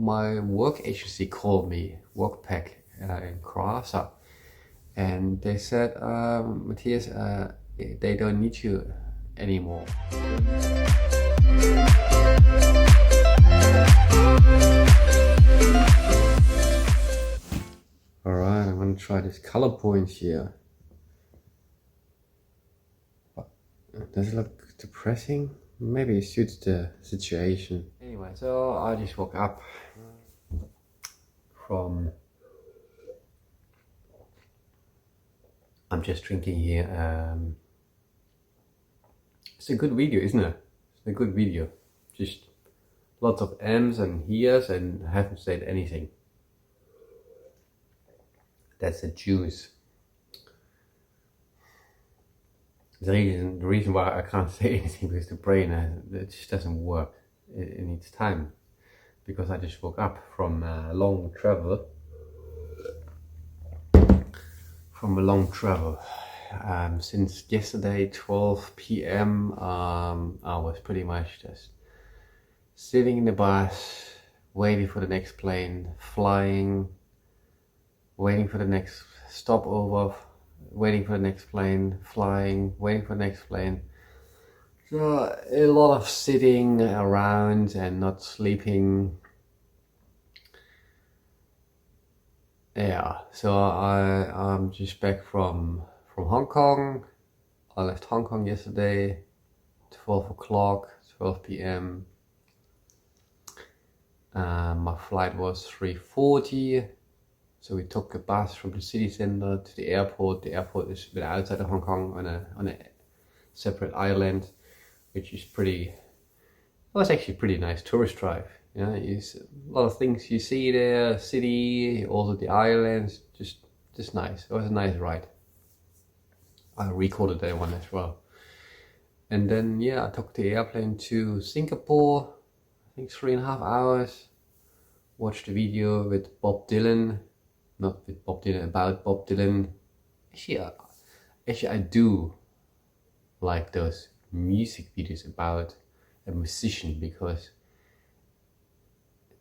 My work agency called me, Workpack in Karratha, and they said, Matthias, they don't need you anymore. Alright, I'm gonna try this color point here. Does it look depressing? Maybe it suits the situation. Anyway, so I just woke up from... I'm just drinking here. It's a good video, isn't it? It's a good video. Just lots of M's and here's and I haven't said anything. That's the juice. The reason why I can't say anything because the brain, it just doesn't work. It needs time. Because I just woke up from a long travel. Since yesterday 12 p.m. I was pretty much just sitting in the bus, waiting for the next plane, flying, waiting for the next stopover, waiting for the next plane, flying, waiting for the next plane. So a lot of sitting around and not sleeping. Yeah, so I'm just back from Hong Kong. I left Hong Kong yesterday, 12 o'clock, 12 p.m. My flight was 3:40. So we took a bus from the city center to the airport. The airport is a bit outside of Hong Kong on a separate island, which is pretty, well, it's actually a pretty nice tourist drive. You know, a lot of things you see there, city, also the islands, just nice. It was a nice ride. I recorded that one as well. And then, yeah, I took the airplane to Singapore, I think 3.5 hours. Watched a video with Bob Dylan. Not with Bob Dylan, about Bob Dylan. Actually, I do like those music videos about a musician because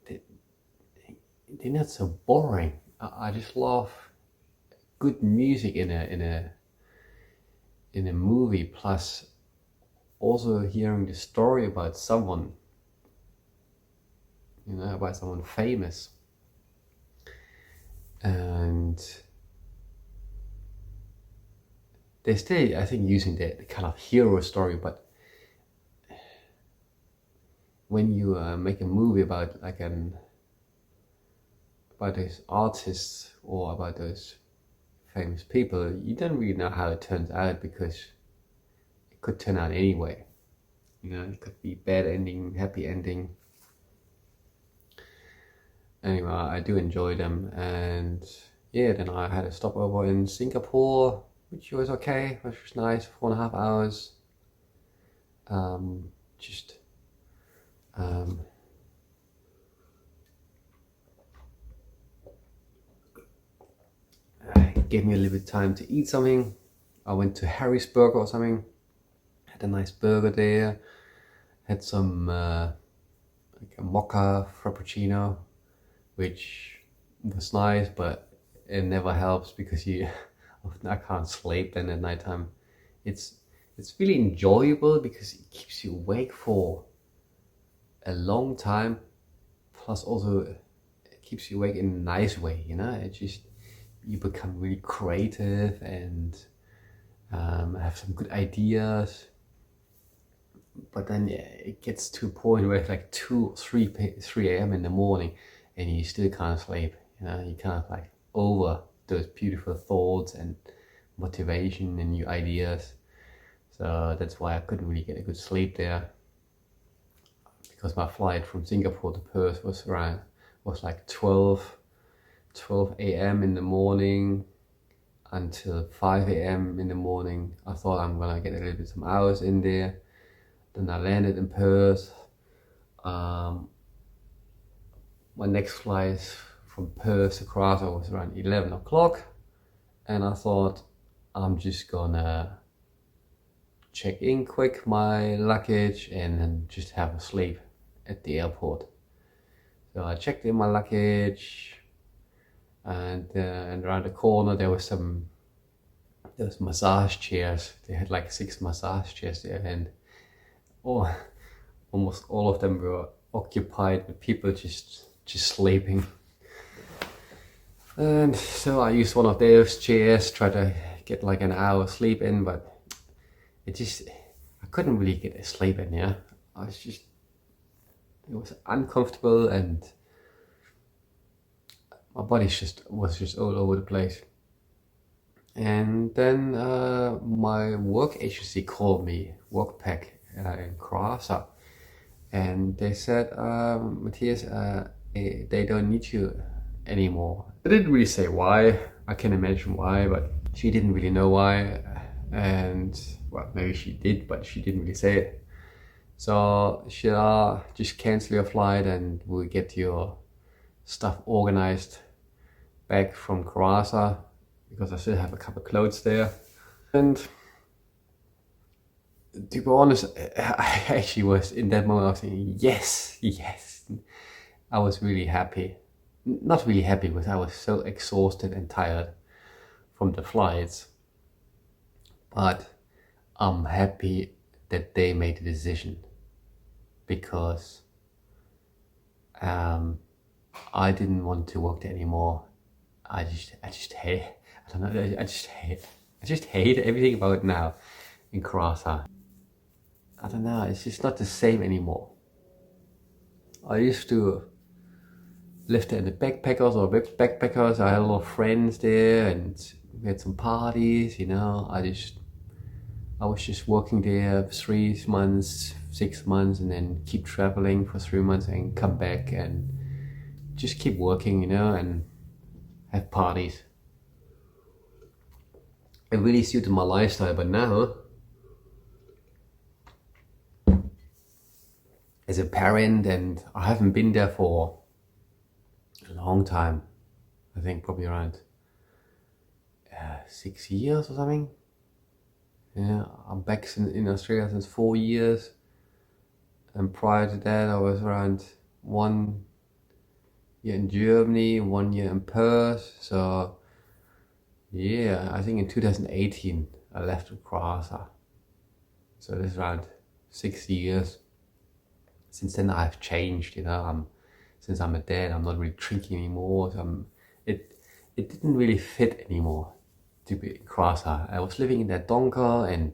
they're not so boring. I just love good music in a movie, plus also hearing the story about someone, you know, about someone famous. And they stay, I think, using the kind of hero story, but when you make a movie about about those artists or about those famous people, you don't really know how it turns out because it could turn out anyway. You know, it could be bad ending, happy ending. Anyway, I do enjoy them, and yeah, then I had a stopover in Singapore, which was okay, which was nice, 4.5 hours. Gave me a little bit of time to eat something. I went to Harry's Burger or something, had a nice burger there, had some like a mocha frappuccino, which was nice, but it never helps because I can't sleep then at night time. It's really enjoyable because it keeps you awake for a long time, plus also it keeps you awake in a nice way, you know. You become really creative and have some good ideas. But then yeah, it gets to a point where it's like 2 or 3 a.m. in the morning and you still can't sleep. You know, you kind of like over those beautiful thoughts and motivation and new ideas. So that's why I couldn't really get a good sleep there, because my flight from Singapore to Perth was like 12 a.m. in the morning until 5 a.m. in the morning. I thought I'm gonna get a little bit some hours in there. Then I landed in Perth. My next flight from Perth to Karratha was around 11 o'clock, and I thought I'm just gonna check in quick my luggage and then just have a sleep at the airport. So I checked in my luggage, and around the corner there was massage chairs. They had like 6 massage chairs there, and oh, almost all of them were occupied with people just sleeping. And so I used one of those chairs, tried to get like an hour sleep in, but I couldn't really get a sleep in. Yeah, it was uncomfortable, and my body was just all over the place. And then my work agency called me, Workpack in Karratha, and they said, Matthias, they don't need you anymore. They didn't really say why. I can imagine why, but she didn't really know why. And well, maybe she did, but she didn't really say it. So she just cancel your flight and we'll get your stuff organized back from Karratha, because I still have a couple of clothes there. And to be honest, I actually was in that moment, I was saying, yes. I was really happy. Not really happy, because I was so exhausted and tired from the flights. But I'm happy that they made the decision, because I didn't want to work there anymore. I just hate, I don't know, I just hate everything about it now in Karratha. I don't know, it's just not the same anymore. I used to live there in the backpackers or backpackers. I had a lot of friends there, and we had some parties, you know. I was just working there 3 months, 6 months, and then keep traveling for 3 months and come back and just keep working, you know, and have parties. It really suited my lifestyle, but now, as a parent, and I haven't been there for a long time. I think probably around 6 years or something. Yeah, I'm back in Australia since 4 years, and prior to that I was around 1 year in Germany, 1 year in Perth. So yeah, I think in 2018 I left Karratha. So this is around 6 years. Since then I've changed, you know. Since I'm a dad, I'm not really drinking anymore. So it didn't really fit anymore to be in Karratha. I was living in that donker, and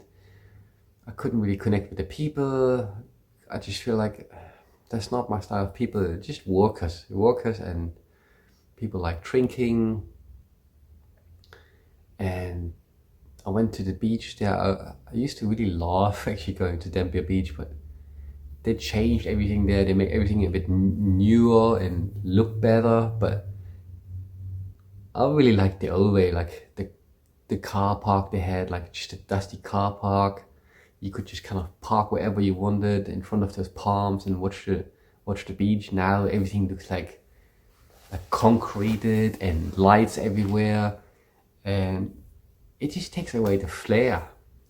I couldn't really connect with the people. I just feel like that's not my style of people. Just workers, and people like drinking. And I went to the beach there. I used to really love actually going to Dampier Beach, but they changed everything there. They make everything a bit newer and look better. But I really liked the old way, like the car park they had, like just a dusty car park. You could just kind of park wherever you wanted in front of those palms and watch the beach. Now everything looks like concreted and lights everywhere, and it just takes away the flair.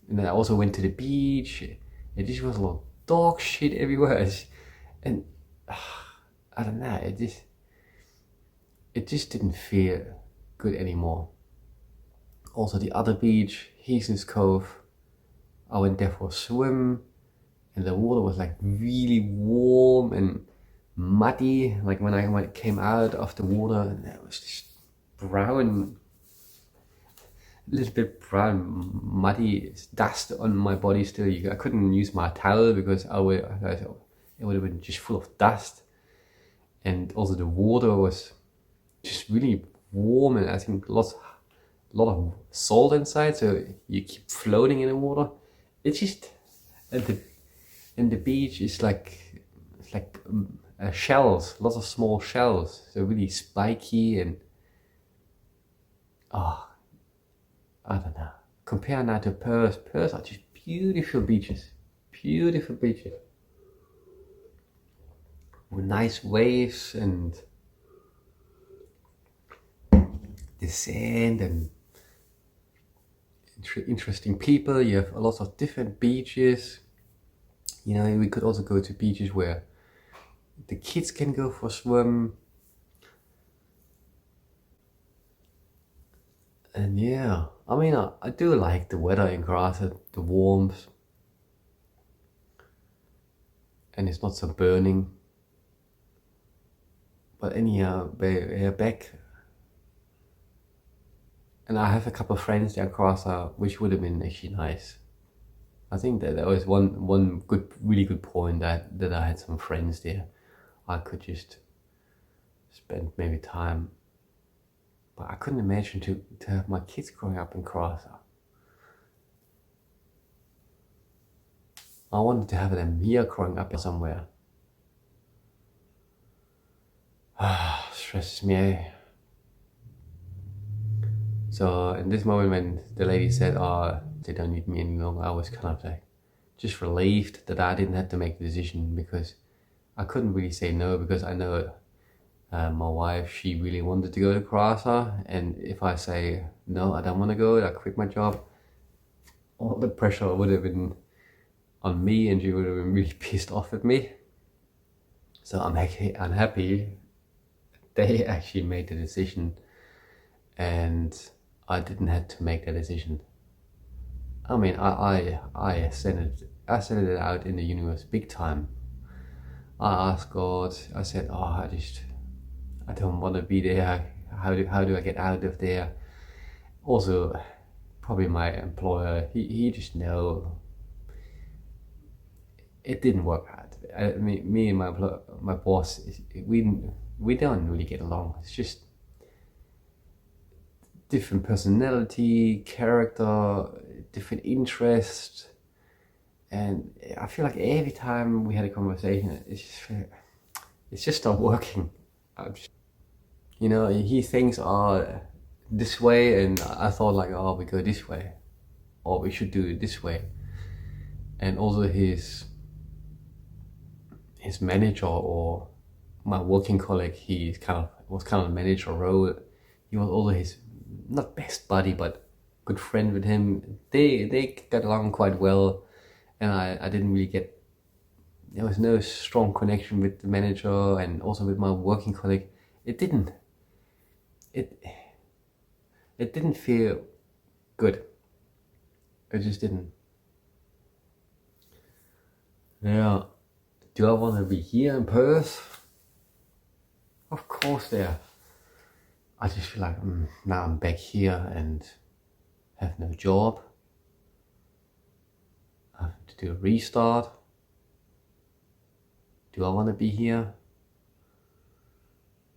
And then I also went to the beach. It just was a lot of dog shit everywhere, and I don't know. It just didn't feel good anymore. Also, the other beach, Heason's Cove, I went there for a swim, and the water was like really warm and muddy. Like when I came out of the water, and it was just brown, a little bit brown, muddy dust on my body still. I couldn't use my towel because it would have been just full of dust. And also the water was just really warm, and I think a lot of salt inside, so you keep floating in the water. It's just, and the beach is like, it's like shells, lots of small shells, so really spiky, and I don't know. Compare now to Perth. Perth are just beautiful beaches with nice waves and the sand and interesting people. You have a lot of different beaches. You know, we could also go to beaches where The kids can go for a swim. And yeah, I mean, I do like the weather in Karratha, the warmth, and it's not so burning. But anyhow, back, and I have a couple of friends there in Karratha, which would have been actually nice. I think that there was one really good point that I had some friends there. I could just spend maybe time, but I couldn't imagine to have my kids growing up in Karratha. I wanted to have them here growing up somewhere. Stresses me out. So in this moment when the lady said, oh, they don't need me any longer, I was kind of like just relieved that I didn't have to make the decision, because I couldn't really say no, because I know my wife, she really wanted to go to Karratha, and if I say no, I don't want to go, I quit my job, all the pressure would have been on me, and she would have been really pissed off at me. So I'm happy they actually made the decision, and I didn't have to make that decision. I mean, I sent it out in the universe big time. I asked God. I said, "Oh, I don't want to be there. How do I get out of there?" Also, probably my employer. He just know it didn't work out. Me and my boss, we don't really get along. It's just different personality, character, different interest, and I feel like every time we had a conversation, it's just not working. He thinks, oh, this way, and I thought like, oh, we go this way, or we should do it this way. And also his manager, or my working colleague, was kind of manager role. He was also his, not best buddy, but good friend with him. They got along quite well, and I didn't really get, there was no strong connection with the manager, and also with my working colleague. It didn't feel good. It just didn't. Yeah. Do I want to be here in Perth? Of course there. I just feel like now I'm back here and have no job. I have to do a restart. Do I want to be here?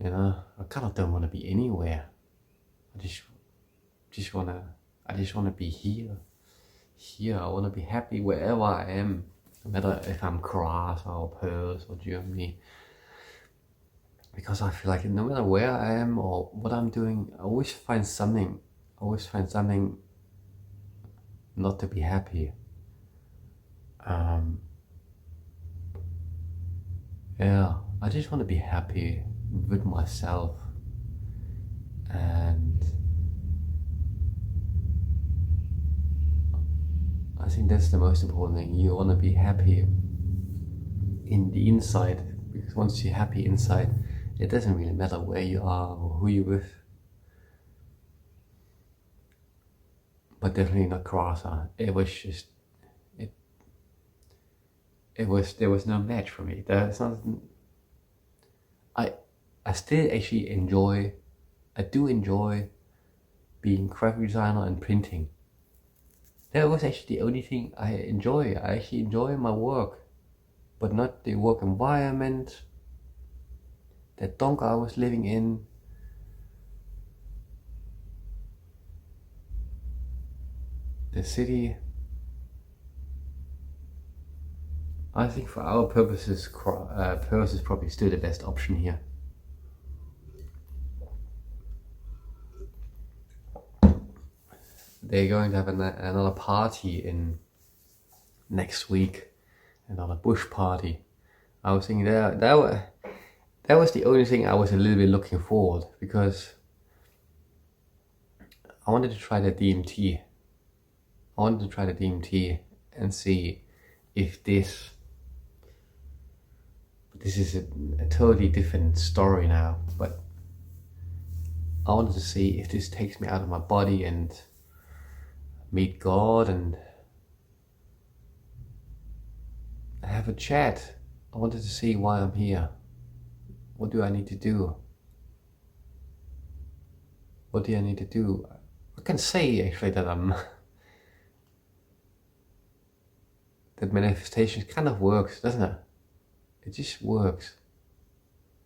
I kind of don't want to be anywhere. I just want to be here. Here, I want to be happy wherever I am. No matter if I'm Karratha or Perth or Germany. Because I feel like no matter where I am or what I'm doing, I always find something not to be happy. Yeah, I just want to be happy with myself, and I think that's the most important thing. You want to be happy in the inside, because once you're happy inside, it doesn't really matter where you are or who you're with. But definitely not Karratha. It was just, there was no match for me. There's not. I still actually enjoy. I do enjoy being graphic designer and printing. That was actually the only thing I enjoy. I actually enjoy my work, but not the work environment, the donk I was living in. The city. I think for our purposes, Perth is probably still the best option here. They're going to have another party in next week, another bush party. I was thinking that was the only thing I was a little bit looking forward, because I wanted to try the DMT. I wanted to try the DMT and see if this This is a totally different story now, but I wanted to see if this takes me out of my body and meet God and have a chat. I wanted to see why I'm here. What do I need to do? What do I need to do? I can say actually that that manifestation kind of works, doesn't it? It just works.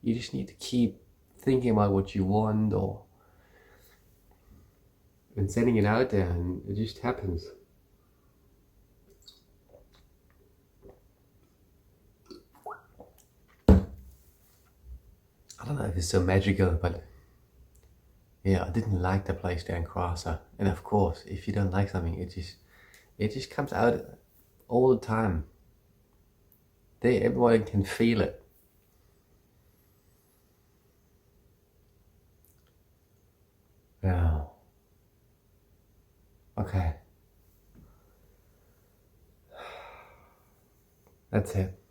You just need to keep thinking about what you want and sending it out there, and it just happens. I don't know if it's so magical, but yeah, I didn't like the place there in Karratha. And of course, if you don't like something, it just comes out all the time. Everyone can feel it. Yeah. Okay. That's it.